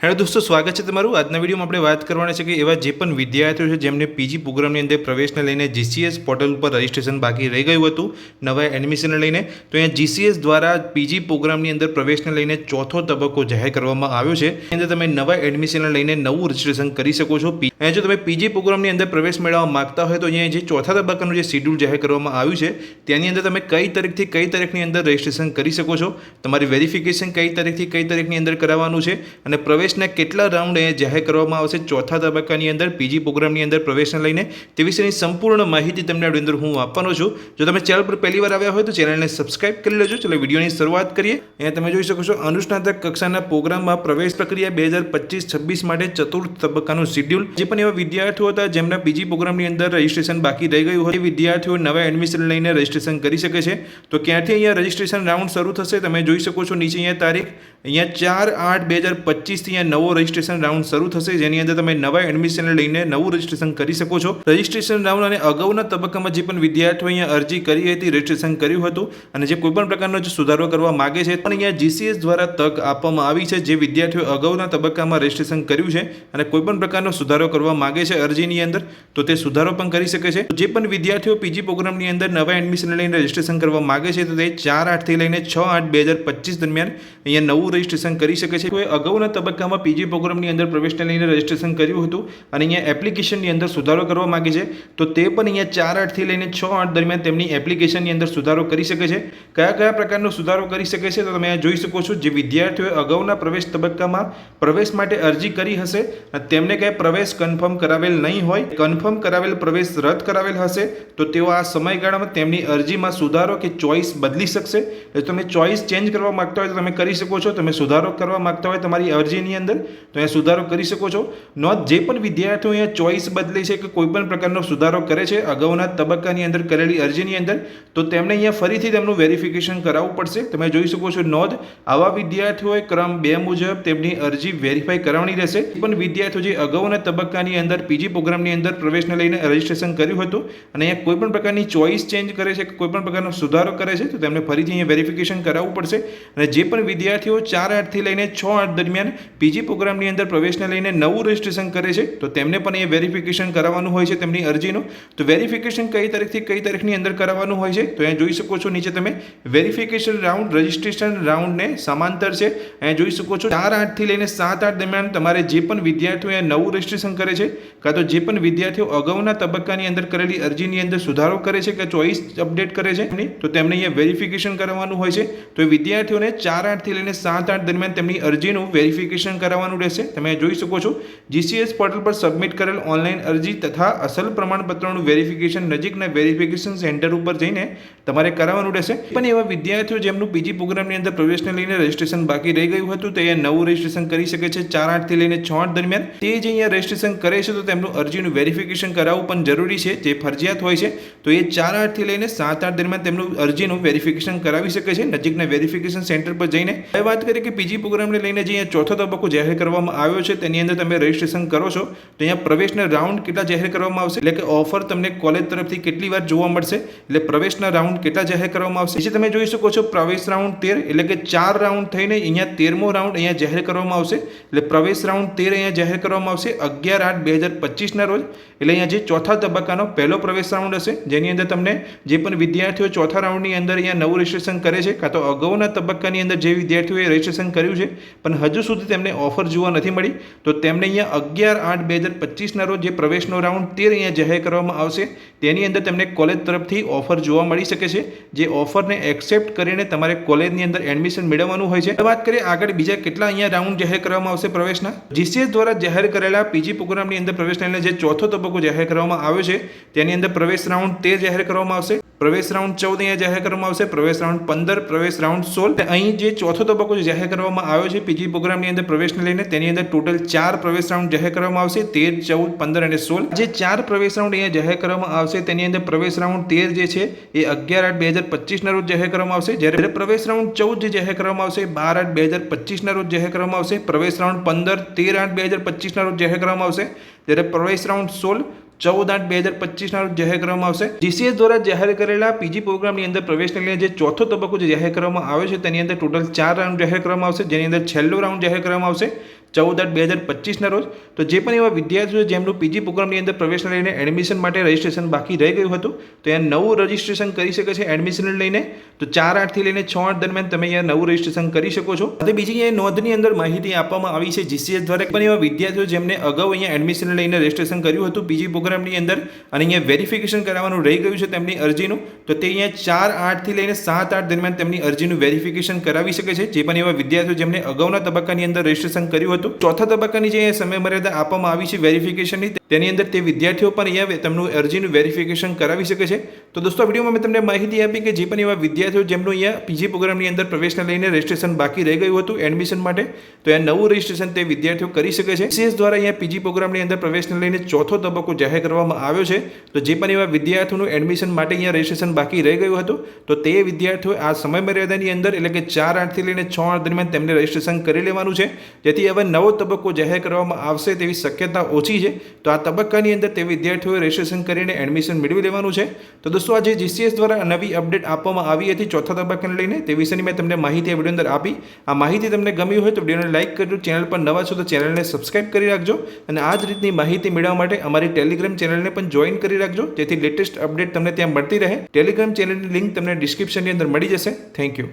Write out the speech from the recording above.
Hello દોસ્તો, સ્વાગત છે તમારું। આજના વિડીયોમાં આપણે વાત કરવાના છે કે એવા જે પણ વિદ્યાર્થીઓ છે જેમને પીજી પ્રોગ્રામની અંદર પ્રવેશને લઈને જીસીએસ પોર્ટલ ઉપર રજિસ્ટ્રેશન બાકી રહી ગયું હતું નવા એડમિશનને લઈને, તો અહીંયા જીસીએસ દ્વારા પીજી પ્રોગ્રામની અંદર પ્રવેશને લઈને ચોથો તબક્કો જાહેર કરવામાં આવ્યો છે। એની અંદર તમે નવા એડમિશનને લઈને નવું રજિસ્ટ્રેશન કરી શકો છો। અહીંયા જો તમે પીજી પ્રોગ્રામની અંદર પ્રવેશ મેળવવા માંગતા હોય તો અહીંયા જે ચોથા તબક્કાનું જે શેડ્યુલ જાહેર કરવામાં આવ્યું છે તેની અંદર તમે કઈ તારીખથી કઈ તારીખની અંદર રજિસ્ટ્રેશન કરી શકો છો, તમારી વેરિફિકેશન કઈ તારીખથી કઈ તારીખની અંદર કરાવવાનું છે અને પ્રવેશના કેટલા રાઉન્ડ અહીંયા જાહેર કરવામાં આવશે ચોથા તબક્કાની અંદર પીજી પ્રોગ્રામની અંદર પ્રવેશને લઈને, તે વિશેની સંપૂર્ણ માહિતી તમને આ અંદર હું આપવાનો છું। જો તમે ચેનલ પર પહેલી વાર આવ્યા હોય તો ચેનલને સબસ્ક્રાઇબ કરી લેજો। ચલો વિડીયોની શરૂઆત કરીએ। અહીંયા તમે જોઈ શકો છો અનુસ્નાતક કક્ષાના પ્રોગ્રામમાં પ્રવેશ પ્રક્રિયા 2025-26 માટે ચતુર્થ તબક્કાનું શેડ્યુલ। જે પણ એવા વિદ્યાર્થીઓ હતા જેમના પીજી પ્રોગ્રામની અંદર રજિસ્ટ્રેશન બાકી રહી ગયું હોય એ વિદ્યાર્થીઓ નવા એડમિશન લઈને રજિસ્ટ્રેશન કરી શકે છે। તો ક્યાંથી અહીંયા રજિસ્ટ્રેશન રાઉન્ડ શરૂ થશે તમે જોઈ શકો છો નીચે અહીંયા તારીખ, અહીંયા 4/8/2025 થી નવો રજિસ્ટ્રેશન રાઉન્ડ શરૂ થશે, જેની અંદર તમે નવા એડમિશન લઈને નવું રજિસ્ટ્રેશન કરી શકો છો। રજિસ્ટ્રેશન રાઉન્ડ અને અગાઉના તબક્કામાં જે પણ વિદ્યાર્થીઓ અહીંયા અરજી કરી હતી, રજિસ્ટ્રેશન કર્યું હતું અને જે કોઈપણ પ્રકારનો જે સુધારો કરવા માંગે છે પણ અહીંયા જીસીએસ દ્વારા તક આપવામાં આવી છે। જે વિદ્યાર્થીઓ અગાઉના તબક્કામાં રજિસ્ટ્રેશન કર્યું છે અને કોઈપણ પ્રકારનો સુધારો કરવા માંગે છે અરજીની અંદર, તો તે સુધારો પણ કરી શકે છે। જે પણ વિદ્યાર્થીઓ પીજી પ્રોગ્રામની અંદર નવા એડમિશન લઈને રજિસ્ટ્રેશન કરવા માંગે છે તો તે 4/8 થી લઈને 6/8/2025 દરમિયાન અહીંયા નવું રજિસ્ટ્રેશન કરી શકે છે। કોઈ અગાઉના તબક્કામાં પીજી પ્રોગ્રામની અંદર પ્રવેશને લઈને રજિસ્ટ્રેશન કર્યું હતું અને અહીંયા એપ્લિકેશનની અંદર સુધારો કરવા માંગે છે તો તે પણ અહીંયા 4/8 થી લઈને 6/8 દરમિયાન તેમની એપ્લિકેશનની અંદર સુધારો કરી શકે છે। કયા પ્રકારનો સુધારો કરી શકે છે તો તમે આ જોઈ શકો છો। જે વિદ્યાર્થીઓએ અગાઉના પ્રવેશ તબક્કામાં પ્રવેશ માટે અરજી કરી હશે અને તેમને કંઈ પ્રવેશ કન્ફર્મ કરાવેલ નહીં હોય, કન્ફર્મ કરાવેલ પ્રવેશ રદ કરાવેલ હશે તો તેઓ આ સમયગાળામાં તેમની અરજીમાં સુધારો કે ચોઇસ બદલી શકશે। એટલે તમે ચોઇસ ચેન્જ કરવા માંગતા હોય તો તમે કરી શકો છો। તમે સુધારો કરવા માંગતા હોય તમારી અરજીની અંદર તો અહીંયા સુધારો કરી શકો છો। નોંધ, જે પણ વિદ્યાર્થીઓ અહીંયા ચોઇસ બદલે છે કે કોઈ પણ પ્રકારનો સુધારો કરે છે અગાઉના તબક્કાની અંદર કરેલી અરજીની અંદર, તો તેમણે અહીંયા ફરીથી તેમનું વેરિફિકેશન કરાવવું પડશે। તમે જોઈ શકો છો નોંધ, આવા વિદ્યાર્થીઓએ ક્રમ 2 મુજબ તેમની અરજી વેરીફાઈ કરાવવાની રહેશે। પણ વિદ્યાર્થીઓ જે અગાઉના તબક્કાની અંદર પીજી પ્રોગ્રામની અંદર પ્રવેશને લઈને રજિસ્ટ્રેશન કર્યું હતું અને અહીંયા કોઈ પણ પ્રકારની ચોઇસ ચેન્જ કરે છે કે કોઈ પણ પ્રકારનો સુધારો કરે છે તો તેમને ફરીથી અહીંયા વેરિફિકેશન કરાવવું પડશે। અને જે પણ વિદ્યાર્થીઓ 4/8 થી લઈને 6/8 દરમિયાન પીજી પ્રોગ્રામની અંદર પ્રવેશને લઈને નવું રજિસ્ટ્રેશન કરે છે તો તેમને પણ એ વેરિફિકેશન કરાવવાનું હોય છે તેમની અરજીનું। તો વેરિફિકેશન કઈ તારીખથી કઈ તારીખની અંદર કરાવવાનું હોય છે તો અહીંયા જોઈ શકો છો નીચે તમે વેરિફિકેશન રાઉન્ડ રજિસ્ટ્રેશન રાઉન્ડને સમાંતર છે। અહીંયા જોઈ શકો છો 4/8 થી લઈને 7/8 દરમિયાન તમારે જે પણ વિદ્યાર્થીઓ નવું રજિસ્ટ્રેશન કરે છે કાં તો જે પણ વિદ્યાર્થીઓ અગાઉના તબક્કાની અંદર કરેલી અરજીની અંદર સુધારો કરે છે કે ચોઇસ અપડેટ કરે છે તો તેમને અહીંયા વેરિફિકેશન કરાવવાનું હોય છે। તો એ વિદ્યાર્થીઓને 4/8 થી લઈને 7/8 દરમિયાન તેમની અરજીનું વેરિફિકેશન કરાવવાનું રહેશે। તમે જોઈ શકો છો જીસીએસ પોર્ટલ પર સબમિટ કરેલ ઓનલાઈન અરજી તથા અસલ પ્રમાણપત્રોનું વેરિફિકેશન નજીકના વેરિફિકેશન સેન્ટર ઉપર જઈને તમારે કરાવવાનું રહેશે। પણ એવા વિદ્યાર્થીઓ જેમનું પીજી પ્રોગ્રામની અંદર પ્રવેશને લઈને રજિસ્ટ્રેશન બાકી રહી ગયું હતું તે અહીંયા નવું રજિસ્ટ્રેશન કરી શકે છે 4/8 થી લઈને 6/8 દરમિયાન। તે જે અહીંયા રજિસ્ટ્રેશન કરે છે તો તેમનું અરજીનું વેરિફિકેશન કરાવવું પણ જરૂરી છે, જે ફરજિયાત હોય છે। તો એ 4/8 થી લઈને 7/8 દરમિયાન તેમનું અરજીનું વેરિફિકેશન કરાવી શકે છે નજીકના વેરિફિકેશન સેન્ટર પર જઈને। હવે વાત કરીએ કે પીજી પ્રોગ્રામને લઈને જે અહીંયા ચોથો તબક્કો જાહેર કરવામાં આવ્યો છે તેની અંદર તમે રજિસ્ટ્રેશન કરો છો તો અહીંયા પ્રવેશના રાઉન્ડ કેટલા જાહેર કરવામાં આવશે, એટલે કે ઓફર તમને કોલેજ તરફથી કેટલી વાર જોવા મળશે, એટલે પ્રવેશના રાઉન્ડ કેટલા જાહેર કરવામાં આવશે। જે તમે જોઈ શકો છો પ્રવેશ રાઉન્ડ 13, એટલે કે 4 રાઉન્ડ થઈને અહીંયા 13મો રાઉન્ડ અહીંયા જાહેર કરવામાં આવશે। એટલે પ્રવેશ રાઉન્ડ 13 અહીંયા જાહેર કરવામાં આવશે 11/8/2025 ના રોજ। એટલે અહીંયા જે ચોથા તબક્કાનો પહેલો પ્રવેશ રાઉન્ડ હશે જેની અંદર તમને જે પણ વિદ્યાર્થીઓ ચોથા રાઉન્ડની અંદર અહીંયા નવું રજિસ્ટ્રેશન કરે છે કાં તો અગાઉના તબક્કાની અંદર જે વિદ્યાર્થીઓએ રજિસ્ટ્રેશન કર્યું છે પણ હજુ સુધી તેમને ઓફર જોવા નથી મળી તો તેમને અહીંયા 11/8/2025 ના રોજ જે પ્રવેશનો રાઉન્ડ 13 અહીંયા જાહેર કરવામાં આવશે તેની અંદર તેમને કોલેજ તરફથી ઓફર જોવા મળી શકે છે। જે ઓફરને એક્સેપ્ટ કરીને તમારે કોલેજની અંદર એડમિશન મેળવવાનું હોય છે। વાત કરીએ આગળ બીજા કેટલા અહીંયા રાઉન્ડ જાહેર કરવામાં આવશે પ્રવેશના। જીસીએસ દ્વારા જાહેર કરેલા પીજી પ્રોગ્રામની અંદર પ્રવેશને લઈને જે ચોથો તબક્કો જાહેર કરવામાં આવ્યો છે તેની અંદર પ્રવેશ રાઉન્ડ 13 જાહેર કરવામાં આવશે, પ્રવેશ રાઉન્ડ 14 અહીંયા જાહેર કરવામાં આવશે, પ્રવેશ રાઉન્ડ 15, પ્રવેશ રાઉન્ડ 16। અહીં જે ચોથો તબક્કો જાહેર કરવામાં આવ્યો છે પીજી પ્રોગ્રામની અંદર પ્રવેશને લઈને તેની અંદર ટોટલ 4 પ્રવેશ રાઉન્ડ જાહેર કરવામાં આવશે 13, 14, 15 અને 16। જે 4 પ્રવેશ રાઉન્ડ અહીંયા જાહેર કરવામાં આવશે તેની અંદર પ્રવેશ રાઉન્ડ 13 જે છે એ 11/8/2025 ના રોજ જાહેર કરવામાં આવશે, જ્યારે પ્રવેશ રાઉન્ડ 14 જે જાહેર કરવામાં આવશે 12/8/2025 ના રોજ જાહેર કરવામાં આવશે, પ્રવેશ રાઉન્ડ 15 13/8/2025 ના રોજ જાહેર કરવામાં આવશે, જ્યારે પ્રવેશ રાઉન્ડ 16 14/8/2025 ના રોજ જાહેર કરવામાં આવશે। જીસીએસ દ્વારા જાહેર કરેલા પીજી પ્રોગ્રામની અંદર પ્રવેશને લઈને જે ચોથો તબક્કો જે જાહેર કરવામાં આવ્યો છે તેની અંદર ટોટલ 4 રાઉન્ડ જાહેર કરવામાં આવશે, જેની અંદર છેલ્લો રાઉન્ડ જાહેર કરવામાં આવશે 14/8/2025ના રોજ. તો જે પણ એવા વિદ્યાર્થીઓ જેમનું પીજી પ્રોગ્રામની અંદર પ્રવેશને લઈને એડમિશન માટે રજિસ્ટ્રેશન બાકી રહી ગયું હતું તો અહીંયા નવું રજિસ્ટ્રેશન કરી શકે છે એડમિશનને લઈને. તો 4/8થી લઈને 6/8 દરમિયાન તમે અહીંયા નવું રજિસ્ટ્રેશન કરી શકો છો. અને બીજી અહીંયા નોંધની અંદર માહિતી આપવામાં આવી છે જીસીએસ દ્વારા પણ એવા વિદ્યાર્થીઓ જેમને અગાઉ અહીંયા એડમિશનને લઈને રજિસ્ટ્રેશન કર્યું હતું પીજી પ્રોગ્રામની અંદર અને અહીંયા વેરિફિકેશન કરાવવાનું રહી ગયું છે તેમની અરજીનું, તો તે અહીંયા 4/8થી લઈને 7/8 દરમિયાન તેમની અરજીનું વેરિફિકેશન કરાવી શકે છે. જે પણ એવા વિદ્યાર્થીઓ જેમને અગાઉના તબક્કાની અંદર રજિસ્ટ્રેશન કર્યું હતું, ચોથા તબક્કાની જે સમયમર્યાદા આપવામાં આવી છે વેરિફિકેશનની, તેની અંદર તે વિદ્યાર્થીઓ પણ અહીંયા તેમનું અરજીનું વેરિફિકેશન કરાવી શકે છે. તો દોસ્તો આ વિડીયોમાં મેં તમને માહિતી આપી કે જે પણ એવા વિદ્યાર્થીઓ જેમનું અહીંયા પીજી પ્રોગ્રામની અંદર પ્રવેશને લઈને રજિસ્ટ્રેશન બાકી રહી ગયું હતું એડમિશન માટે, તો આ નવું રજિસ્ટ્રેશન તે વિદ્યાર્થીઓ કરી શકે છે. જીસીએસ દ્વારા અહીંયા પીજી પ્રોગ્રામની અંદર પ્રવેશને લઈને ચોથો તબક્કો જાહેર કરવામાં આવ્યો છે. તો જે પણ એવા વિદ્યાર્થીઓનું એડમિશન માટે અહીંયા રજિસ્ટ્રેશન બાકી રહી ગયું હતું તો તે વિદ્યાર્થીઓ આ સમયમર્યાદાની અંદર એટલે કે 4/8થી લઈને 6/8 દરમિયાન તેમને રજિસ્ટ્રેશન કરી લેવાનું છે, જેથી હવે નવો તબક્કો જાહેર કરવામાં આવશે તેવી શક્યતા ઓછી છે. તો આ તબક્કાની અંદર તે વિદ્યાર્થીઓએ રજિસ્ટ્રેશન કરીને એડમિશન મેળવી લેવાનું છે. તો દોસ્તો આજે જીસીએસ દ્વારા નવી અપડેટ આપવામાં આવી હતી ચોથા તબક્કાને લઈને, તે વિશેની મેં તમને માહિતી આ વિડીયો અંદર આપી. આ માહિતી તમને ગમી હોય તો વિડીયોને લાઇક કરજો, ચેનલ પર નવા છો તો ચેનલને સબસ્ક્રાઇબ કરી રાખજો અને આ જ રીતની માહિતી મેળવવા માટે અમારી ટેલિગ્રામ ચેનલને પણ જોઈન કરી રાખજો, જેથી લેટેસ્ટ અપડેટ તમને ત્યાં મળતી રહે. ટેલિગ્રામ ચેનલની લિંક તમને ડિસ્ક્રિપ્શનની અંદર મળી જશે. Thank you.